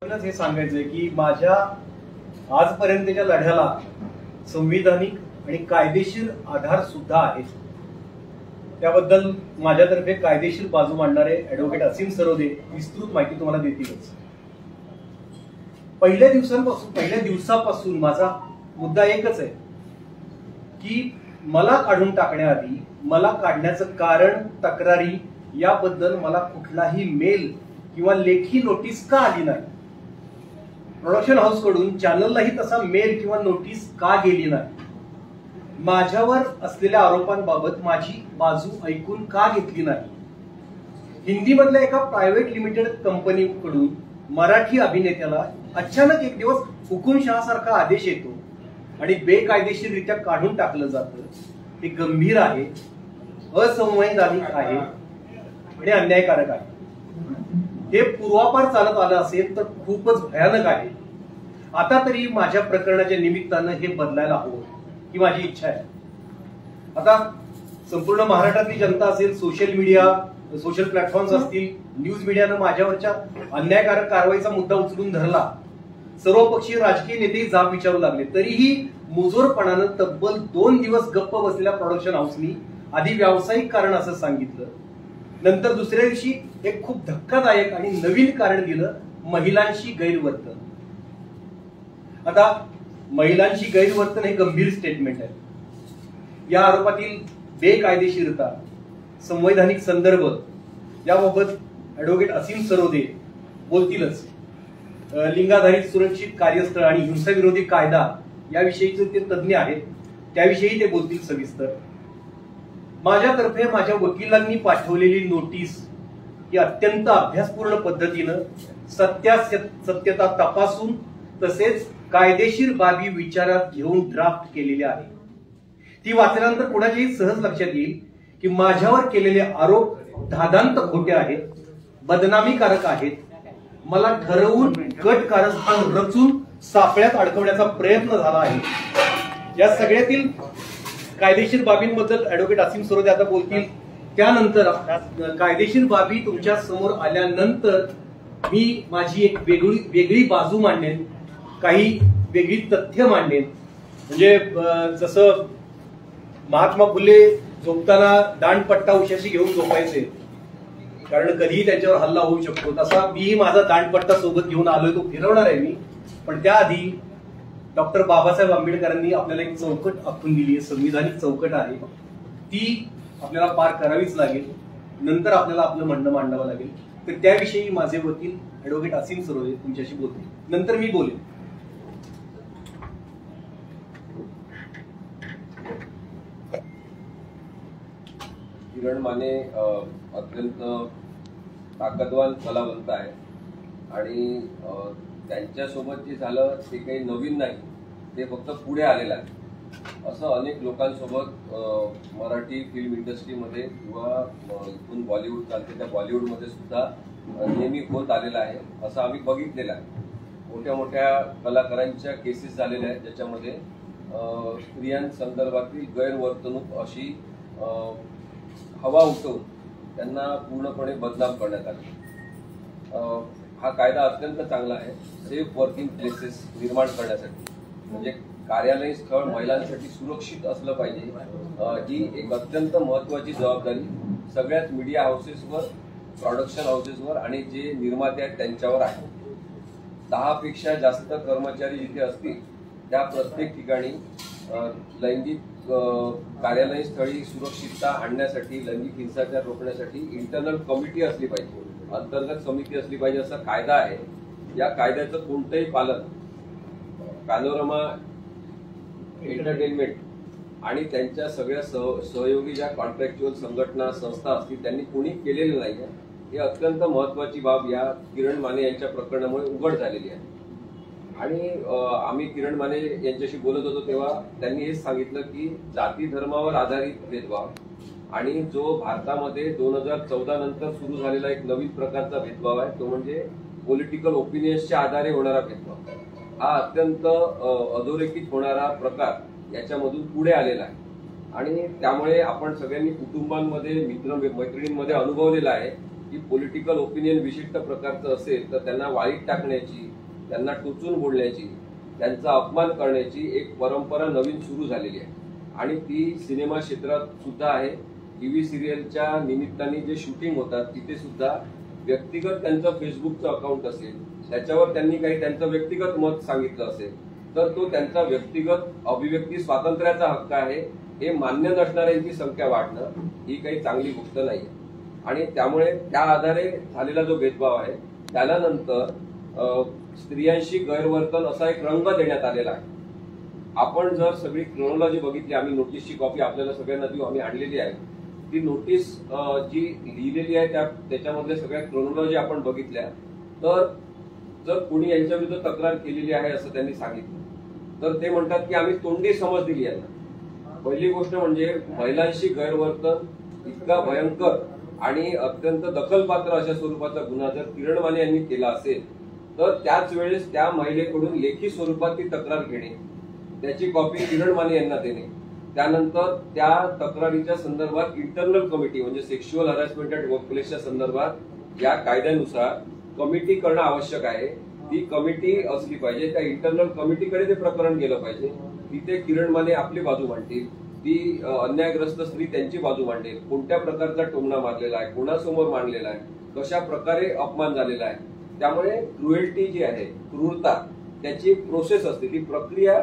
हे सांगायचंय की माझ्या आजपर्यंतच्या लढ्याला संविधानिक आणि कायदेशीर आधार सुद्धा आहे। त्याबद्दल माझ्यातर्फे कायदेशीर बाजू मांडणारे ॲडव्होकेट असीम सरोदे विस्तृत माहिती तुम्हाला देतीलच। पहिल्या दिवसापासून माझा मुद्दा एकच आहे की मला काढून टाकण्याआधी मला काढण्याचं कारण, तक्रारी याबद्दल मला कुठलाही मेल किंवा लेखी नोटीस का आली नाही। प्रोडक्शन हाऊस कडून चॅनललाही तसा मेल किंवा नोटीस का गेली नाही। माझ्यावर असलेल्या आरोपांबाबत माझी बाजू ऐकून का घेतली नाही। हिंदी मधल्या एका प्रायव्हेट लिमिटेड कंपनीकडून मराठी अभिनेत्याला अचानक एक दिवस हुकुमशहासारखा आदेश येतो आणि बेकायदेशीररित्या काढून टाकलं जातं। हे गंभीर आहे, असंवैधानिक आहे आणि अन्यायकारक आहे। हे पूर्वापार चालत आलं असेल तर खूपच भयानक आहे। आता तरी माझ्या प्रकरणाच्या निमित्तानं हे बदलायला हवं ही माझी इच्छा आहे। आता संपूर्ण महाराष्ट्रातली जनता असेल, सोशल मीडिया, सोशल प्लॅटफॉर्म्स असतील, न्यूज मीडियानं माझ्यावरच्या अन्यायकारक कारवाईचा मुद्दा उचलून धरला। सर्वपक्षीय राजकीय नेतेही जाब विचारू लागले, तरीही मुजोरपणानं तब्बल 2 दिवस गप्प बसलेल्या प्रोडक्शन हाऊसनी आधी व्यावसायिक कारण असं सांगितलं, नंतर दुसऱ्या दिवशी एक खूप धक्कादायक आणि नवीन कारण दिलं, महिलांशी गैरवर्तन। आता महिलांशी गैरवर्तन हे गंभीर स्टेटमेंट आहे। या आरोपातील बेकायदेशीरता, संवैधानिक संदर्भ याबाबत ॲडव्होकेट असीम सरोदे बोलतीलच। लिंगाधारित सुरक्षित कार्यस्थळ आणि हिंसाविरोधी कायदा याविषयीचे ते तज्ज्ञ आहेत, त्याविषयी ते बोलतील सविस्तर। माझ्यातर्फे माझ्या वकिलांनी पाठवलेली नोटीस ही अत्यंत अभ्यासपूर्ण पद्धतीनं सत्यता तपासून तसेच कायदेशीर बाबी विचारात घेऊन ड्राफ्ट केलेली आहे। ती वाचल्यानंतर कुणाच्याही सहज लक्षात येईल की माझ्यावर केलेले आरोप धादांत खोटे आहेत, बदनामीकारक आहेत। मला ठरवून कट कारस्थान रचून सापळ्यात अडकवण्याचा प्रयत्न झाला आहे। या सगळ्यातील कायदेशीर बाबींबद्दल ॲडव्होकेट असीम सरोदे आता बोलतील। त्यानंतर कायदेशीर बाबी तुमच्या समोर आल्यानंतर मी माझी एक वेगळी बाजू मांडेन, काही वेगळी तथ्य मांडेन। म्हणजे जसं महात्मा फुले झोपताना दांडपट्टा उशाशी घेऊन झोपायचे, कारण कधीही त्यांच्यावर हल्ला होऊ शकतो, तसा मी माझा दांडपट्टा सोबत घेऊन आलोय, तो फिरवणार आहे मी। पण त्याआधी डॉक्टर बाबासाहेब आंबेडकरांनी आपल्याला एक चौकट आखून दिली आहे, संविधानिक चौकट आहे, ती आपल्याला पार करावीच लागेल। नंतर आपल्याला आपलं म्हणणं मांडावं लागेल। तर त्याविषयी माझे वकील ॲडव्होकेट असीम सरोदे तुमच्याशी बोलतील, नंतर मी बोलेन। किरण माने अत्यंत ताकदवान कलावंत आहे आणि त्यांच्यासोबत जे झालं ते काही नवीन नाही, ते फक्त पुढे आलेलं आहे। असं अनेक लोकांसोबत मराठी फिल्म इंडस्ट्रीमध्ये किंवा इथून बॉलिवूड चालते त्या बॉलिवूडमध्ये सुद्धा नेहमी होत आलेलं आहे, असं आम्ही बघितलेलं आहे। मोठ्या मोठ्या कलाकारांच्या केसेस झालेल्या आहेत ज्याच्यामध्ये स्त्रियांसंदर्भातील गैरवर्तणूक अशी हवा उठवून त्यांना पूर्णपणे बदनाम करण्यात आले। हा कायदा अत्यंत चांगला आहे सेफ वर्किंग प्लेसेस निर्माण करण्यासाठी, म्हणजे कार्यालयीन स्थळ महिलांसाठी सुरक्षित असलं पाहिजे। ही एक अत्यंत महत्वाची जबाबदारी सगळ्याच मीडिया हाऊसेसवर, प्रोडक्शन हाऊसेसवर आणि जे निर्माते आहेत त्यांच्यावर आहे। 10 पेक्षा जास्त कर्मचारी जिथे असतील त्या प्रत्येक ठिकाणी लैंगिक कार्यालयीन स्थळी सुरक्षितता आणण्यासाठी, लैंगिक हिंसाचार रोखण्यासाठी इंटरनल कमिटी असली पाहिजे, अंतर्गत समिती असली पाहिजे, असा कायदा आहे। या कायद्याचं कोणतंही पालन पॅनोरमा एंटरटेनमेंट आणि त्यांच्या सगळ्या सहयोगी ज्या कॉन्ट्रॅक्च्युअल संघटना, संस्था असतील त्यांनी कोणी केलेलं नाही आहे। ही अत्यंत महत्वाची बाब या किरण माने यांच्या प्रकरणामुळे उघड झालेली आहे। आणि आम्ही किरण माने यांच्याशी बोलत होतो तेव्हा त्यांनी हेच सांगितलं की जाती धर्मावर आधारित भेदभाव आणि जो भारतामध्ये 2014 नंतर सुरू झालेला एक नवीन प्रकारचा भेदभाव आहे तो म्हणजे पॉलिटिकल ओपिनियन्सच्या आधारे होणारा भेदभाव, हा अत्यंत अधोरेखित होणारा प्रकार याच्यामधून पुढे आलेला आहे। आणि त्यामुळे आपण सगळ्यांनी कुटुंबांमध्ये, मैत्रिणींमध्ये अनुभवलेला आहे की पॉलिटिकल ओपिनियन विशिष्ट प्रकारचं असेल तर त्यांना वाईट टाकण्याची, त्यांना टोचून बोलण्याची, त्यांचा अपमान करण्याची एक परंपरा नवीन सुरू झालेली आहे आणि ती सिनेमा क्षेत्रात सुद्धा आहे. टीव्ही सिरियलच्या निमित्ताने जे शूटिंग होतात तिथे सुद्धा व्यक्तिगत त्यांचं फेसबुकचं अकाउंट असेल, त्याच्यावर त्यांनी काही त्यांचं व्यक्तिगत मत सांगितलं असेल तर तो त्यांचा व्यक्तिगत अभिव्यक्ती स्वातंत्र्याचा हक्क आहे. हे मान्य नसणाऱ्यांची संख्या वाढणं ही काही चांगली गोष्ट नाही. आणि त्यामुळे त्या आधारे झालेला जो भेदभाव आहे त्याला नंतर स्त्रियांशी गैरवर्तन असा एक रंग देण्यात आलेला आहे. आपण जर सगळी क्रोनॉलॉजी बघितली, आम्ही नोटीसची कॉपी आपल्याला सगळ्यांना देऊ, आम्ही आणलेली आहे. ती नोटीस जी लिहिलेली आहे त्याच्यामधल्या सगळ्या क्रोनॉलॉजी आपण बघितल्या तर जर कोणी यांच्या विरुद्ध तक्रार केलेली आहे असं त्यांनी सांगितलं तर ते म्हणतात की आम्ही तोंडी समज दिली यांना. पहिली गोष्ट म्हणजे महिलांशी गैरवर्तन इतका भयंकर आणि अत्यंत दखलपात्र अशा स्वरूपाचा गुन्हा जर किरण माने यांनी केला असेल तर त्याच वेळेस त्या महिलेकडून लेखी स्वरूपात ती तक्रार घेणे, त्याची कॉपी किरण माने यांना देणे, त्यानंतर त्या तक्रारीच्या संदर्भात इंटरनल कमिटी म्हणजे सेक्शुअल हॅरॅसमेंट ऍट वर्कप्लेसच्या संदर्भात या कायद्यानुसार कमिटी करणं आवश्यक आहे. ती कमिटी असली पाहिजे, त्या इंटरनल कमिटीकडे ते प्रकरण गेलं पाहिजे. तिथे किरण माने आपली बाजू मांडतील, ती अन्यायग्रस्त स्त्री त्यांची बाजू मांडेल, कोणत्या प्रकारचा टोमणा मारलेला आहे, कोणासमोर मांडलेला आहे, कशा प्रकारे अपमान झालेला आहे. त्यामुळे क्रुएल्टी जी आहे, क्रूरता, त्याची प्रोसेस असते, ती प्रक्रिया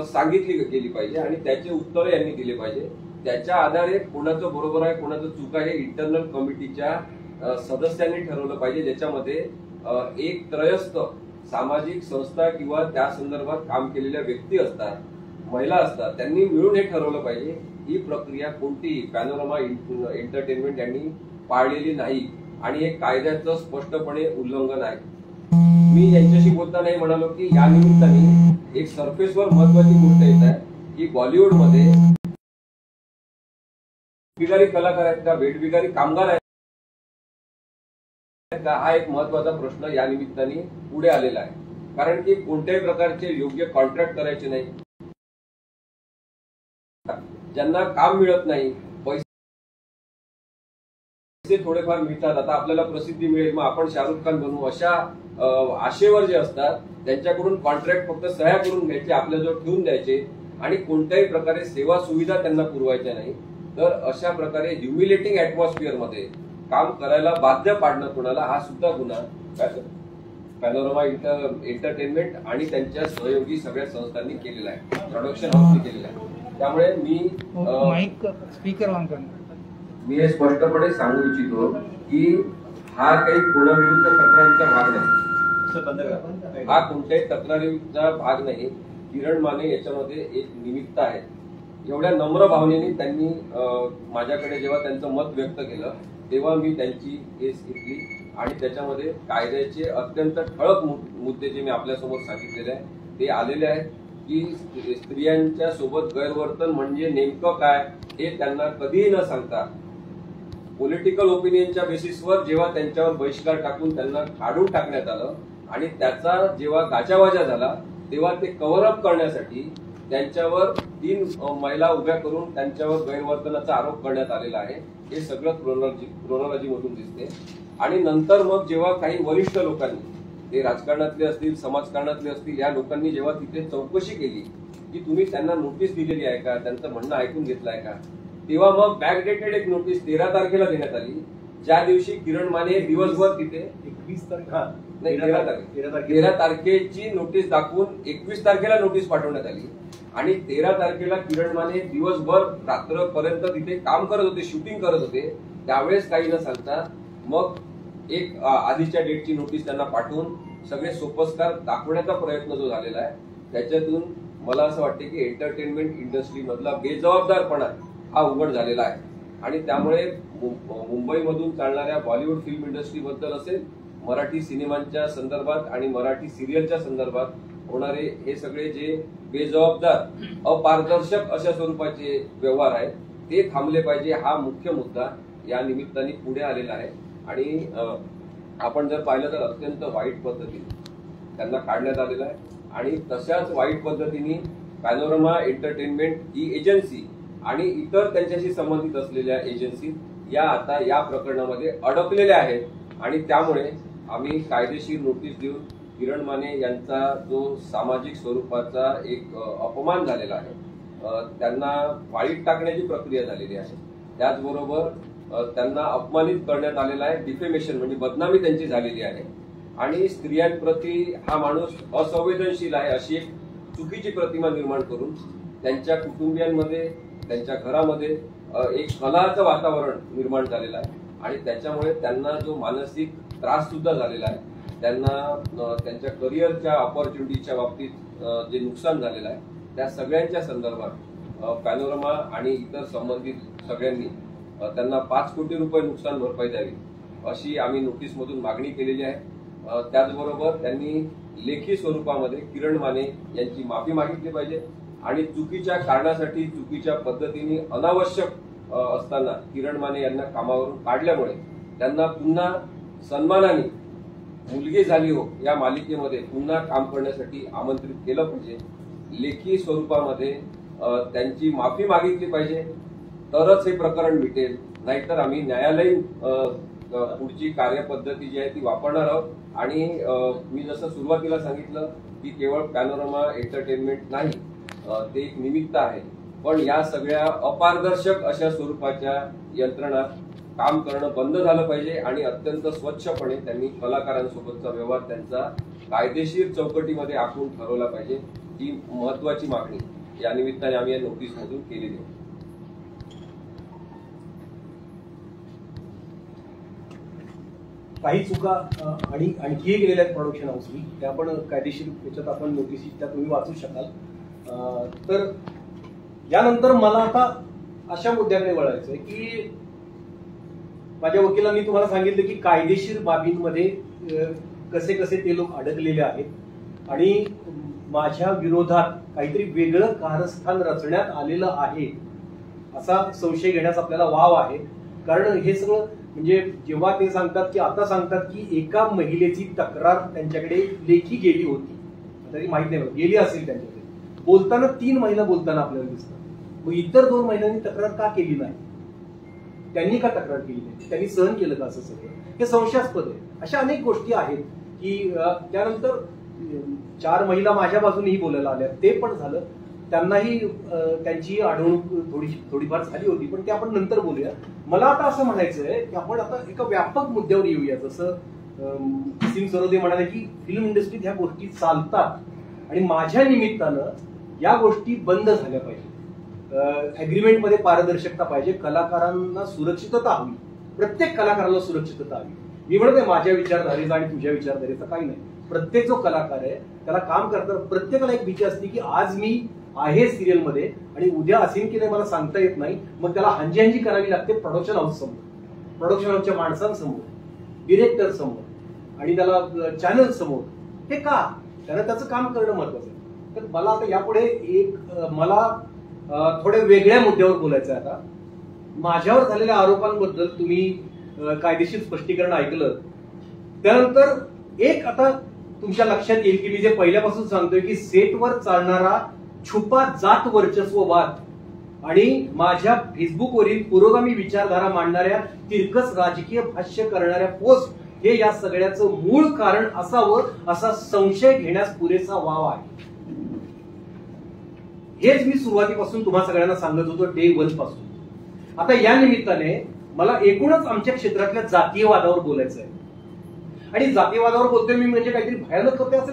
सांगितली गेली पाहिजे आणि त्याचे उत्तर यांनी दिले पाहिजे. त्याच्या आधारे कोणाचं बरोबर आहे कोणाचं चूक आहे हे इंटरनल कमिटीच्या सदस्यांनी ठरवलं पाहिजे, ज्याच्यामध्ये एक त्रयस्थ सामाजिक संस्था किंवा त्या संदर्भात काम केलेल्या व्यक्ती असतात, महिला असतात, त्यांनी मिळून हे ठरवलं पाहिजे. ही प्रक्रिया कोणतीही पॅनोरमा एंटरटेनमेंट यांनी पाळलेली नाही आणि हे कायद्याचं स्पष्टपणे उल्लंघन आहे. मी यांच्याशी बोलतानाही म्हणालो की या निमित्ताने एक सरफेसवर महत्वाची गोष्ट येत आहे की बॉलिवूडमध्ये वेठबिगारी कलाकार आहेत का, वेठबिगारी कामगार आहेत का, हा एक महत्वाचा प्रश्न या निमित्ताने पुढे आलेला आहे. कारण की कोणत्याही प्रकारचे योग्य कॉन्ट्रॅक्ट करायचे नाही, ज्यांना काम मिळत नाही, पैसे थोडेफार मिळतात, आता आपल्याला प्रसिद्धी मिळेल मग आपण शाहरुख खान बनू, अशा आशेवर जे असतात त्यांच्याकडून कॉन्ट्रॅक्ट फक्त सह्या करून घ्यायचे, आपल्याजवळ ठेवून द्यायचे आणि कोणत्याही प्रकारे सेवा सुविधा त्यांना पुरवायच्या नाही. तर अशा प्रकारे ह्युमिलेटिंग ऍटमॉस्फिअर मध्ये काम करायला बाध्य पाडणं कोणाला, हा सुद्धा गुन्हा पॅनोरमा एंटरटेनमेंट आणि त्यांच्या सहयोगी सगळ्या संस्थांनी केलेला आहे, प्रोडक्शन हाऊसनी केलेला आहे. त्यामुळे मी हे स्पष्टपणे सांगू इच्छितो की हा काही कोणाविरुद्ध तक्रारीचा भाग नाही, हा कोणत्याही तक्रारीचा भाग नाही. किरण माने याच्यामध्ये एक निमित्त आहे. एवढ्या नम्र भावनेने त्यांनी माझ्याकडे जेव्हा त्यांचं मत व्यक्त केलं तेव्हा मी त्यांची केस घेतली आणि त्याच्यामध्ये कायद्याचे अत्यंत ठळक मुद्दे जे मी आपल्यासमोर सांगितलेले आहे ते आलेले आहेत की स्त्रियांच्या सोबत गैरवर्तन म्हणजे नेमकं काय हे त्यांना कधीही न सांगता पॉलिटिकल ओपिनियनच्या बेसिसवर जेव्हा त्यांच्यावर बहिष्कार टाकून त्यांना काढून टाकण्यात आलं आणि त्याचा जेव्हा गाजावाजा झाला तेव्हा ते कव्हर अप करण्यासाठी त्यांच्यावर 3 महिला उभ्या करून त्यांच्यावर गैरवर्तनाचा आरोप करण्यात आलेला आहे. हे सगळं क्रोनॉलॉजी मधून दिसते. आणि नंतर मग जेव्हा काही वरिष्ठ लोकांनी, ते राजकारणातले असतील, समाजकारणातले असतील, या लोकांनी जेव्हा तिथे चौकशी केली की तुम्ही त्यांना नोटीस दिलेली आहे का, त्यांचं म्हणणं ऐकून घेतलं आहे का, तेव्हा मग बॅकडेटेड एक नोटीस 13 तारखेला देण्यात आली, ज्या दिवशी किरण माने दिवसभर तिथे 13 तारखेची नोटीस दाखवून 21 तारखेला नोटीस पाठवण्यात आली आणि 13 तारखेला किरण माने दिवसभर रात्रपर्यंत तिथे काम करत होते, शूटिंग करत होते. त्यावेळेस काही न सांगता मग एक आधीच्या डेटची नोटीस त्यांना पाठवून सगळे सोपस्कार दाखवण्याचा प्रयत्न जो झालेला आहे त्याच्यातून मला असं वाटते की एंटरटेनमेंट इंडस्ट्री मधला बेजबाबदारपणा हा उघड झालेला आहे. आणि त्यामुळे मुंबईमधून चालणाऱ्या बॉलिवूड फिल्म इंडस्ट्री बद्दल असेल, मराठी सिनेमांच्या संदर्भात आणि मराठी सिरियलच्या संदर्भात होणारे हे सगळे जे बेजबाबदार, अपारदर्शक अशा स्वरूपाचे व्यवहार आहेत ते थांबले पाहिजे, हा मुख्य मुद्दा या निमित्ताने पुढे आलेला आहे. आणि आपण जर पाहिलं तर अत्यंत वाईट पद्धतीने त्यांना काढण्यात आलेलं आहे आणि तशाच वाईट पद्धतीने पॅनोरमा एंटरटेनमेंट ही एजन्सी आणि इतर त्यांच्याशी संबंधित असलेल्या एजन्सी या आता या प्रकरणामध्ये अडकलेल्या आहेत आणि त्यामुळे आम्ही कायदेशीर नोटीस देऊन किरण माने यांचा जो सामाजिक स्वरूपाचा एक अपमान झालेला आहे त्यांना वाळीत टाकण्याची प्रक्रिया झालेली आहे. त्याचबरोबर त्यांना अपमानित करण्यात आलेला आहे, डिफेमेशन म्हणजे बदनामी त्यांची झालेली आहे आणि स्त्रियांप्रती हा माणूस असंवेदनशील आहे अशी एक चुकीची प्रतिमा निर्माण करून त्यांच्या कुटुंबियांमध्ये त्यांच्या घरामध्ये एक कलहाचं वातावरण निर्माण झालेलं आहे आणि त्याच्यामुळे त्यांना जो मानसिक त्रास सुद्धा झालेला आहे, त्यांना त्यांच्या करिअरच्या ऑपॉर्च्युनिटीच्या बाबतीत जे नुकसान झालेलं आहे त्या सगळ्यांच्या संदर्भात पॅनोरमा आणि इतर संबंधित सगळ्यांनी त्यांना 5 कोटी रुपये नुकसान भरपाई द्यावी अशी आम्ही नोटीसमधून मागणी केलेली आहे. त्याचबरोबर त्यांनी लेखी स्वरूपामध्ये किरण माने यांची माफी मागितली पाहिजे आणि चुकीच्या कारणासाठी चुकीच्या पद्धतीने अनावश्यक असताना किरण माने यांना कामावरून काढल्यामुळे त्यांना पुन्हा सन्मानाने मुलगी झाली हो या मालिकेमध्ये पुन्हा काम करण्यासाठी आमंत्रित केलं पाहिजे. लेखी स्वरूपामध्ये त्यांची माफी मागितली पाहिजे तरच हे प्रकरण मिटेल, नाहीतर आम्ही न्यायालयीन पुढची कार्यपद्धती जी आहे ती वापरणार आहोत. आणि मी जसं सुरुवातीला सांगितलं की केवळ पॅनोरमा एंटरटेनमेंट नाही, ते एक निमित्त आहे, पण या सगळ्या अपारदर्शक अशा स्वरूपाच्या यंत्रणा काम करणं बंद झालं पाहिजे आणि अत्यंत स्वच्छपणे त्यांनी कलाकारांसोबतचा व्यवहार त्यांचा कायदेशीर चौकटीमध्ये आखून ठरवला पाहिजे. ही महत्वाची मागणी या निमित्ताने आम्ही या नोटीसमधून केलेली आहे. काही चुका आणि आणखीही केलेल्या आहेत प्रोडक्शन हाऊसनी, त्या पण कायदेशीर याच्यात आपण नोटीस त्या तुम्ही वाचू शकाल. तर यानंतर मला आता अशा मुद्द्याकडे वळायचं आहे की माझ्या वकिलांनी तुम्हाला सांगितलं की कायदेशीर बाबींमध्ये कसे कसे ते लोक अडकलेले आहेत आणि माझ्या विरोधात काहीतरी वेगळं कारस्थान रचण्यात आलेलं आहे असा संशय घेण्यास आपल्याला वाव आहे. कारण हे सगळं म्हणजे जेव्हा ते सांगतात की आता सांगतात की एका महिलेची तक्रार त्यांच्याकडे लेखी गेली होती, तरी माहित नाही गेली असेल त्यांच्याकडे, बोलताना 3 महिला बोलताना आपल्याला दिसतात. मग इतर 2 महिलांनी तक्रार का केली नाही? त्यांनी का तक्रार केली नाही? त्यांनी सहन केलं का असं सगळं? हे संशयास्पद आहे. अशा अनेक गोष्टी आहेत की त्यानंतर 4 महिला माझ्या बाजूनेही बोलायला आल्या, ते पण झालं. त्यांनाही त्यांची अडवणूक थोडीफार झाली होती, पण ते आपण नंतर बोलूया. मला आता असं म्हणायचं आहे की आपण आता एका व्यापक मुद्द्यावर येऊया. जसं सिंग सरोदे म्हणाले की फिल्म इंडस्ट्रीत ह्या गोष्टी चालतात आणि माझ्या निमित्तानं या गोष्टी बंद झाल्या पाहिजे. अग्रीमेंटमध्ये पारदर्शकता पाहिजे, कलाकारांना सुरक्षितता हवी, प्रत्येक कलाकाराला सुरक्षितता हवी. मी म्हणत आहे माझ्या विचारधारेचा आणि तुझ्या विचारधारेचा काही नाही. प्रत्येक जो कलाकार आहे त्याला काम करताना प्रत्येकाला एक भीती असते की आज मी आहे सिरियलमध्ये आणि उद्या असेल की नाही मला सांगता येत नाही. मग त्याला हंजी करावी लागते प्रोडक्शन हाऊस समोर, प्रोडक्शन हाऊसच्या माणसांसमोर, डिरेक्टर समोर आणि त्याला चॅनल समोर. हे का? त्यानं त्याचं काम करणं महत्वाचं आहे. तर मला आता यापुढे मला थोड्या वेगळ्या मुद्द्यावर बोलायचं आहे. आता माझ्यावर झालेल्या आरोपांबद्दल तुम्ही कायदेशीर स्पष्टीकरण ऐकलं, त्यानंतर एक आता तुमच्या लक्षात येईल की मी जे पहिल्यापासून सांगतोय की सेटवर चालणारा छुपा जात वर्चस्ववाद आणि माझ्या फेसबुकवरील पुरोगामी विचारधारा मांडणाऱ्या तिरकस राजकीय भाष्य करणाऱ्या पोस्ट हे या सगळ्याचं मूळ कारण असावं असा संशय घेण्यास पुरेसा वाव आहे. हेच मी सुरुवातीपासून तुम्हा सगळ्यांना सांगत होतो, डे 1 पासून. आता या निमित्ताने मला एकूणच आमच्या क्षेत्रातल्या जातीयवादावर बोलायचं आहे. आणि जातीयवादावर बोलतोय मी म्हणजे काहीतरी भयानक होते असं